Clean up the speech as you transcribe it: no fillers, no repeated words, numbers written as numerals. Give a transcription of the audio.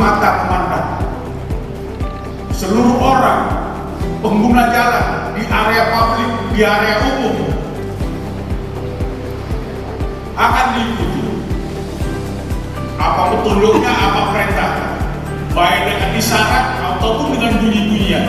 mata memandang. Seluruh orang pengguna jalan di area publik, di area umum akan diikuti apa petunjuknya, apa perintah, baik dengan isyarat ataupun dengan bunyi-bunyian.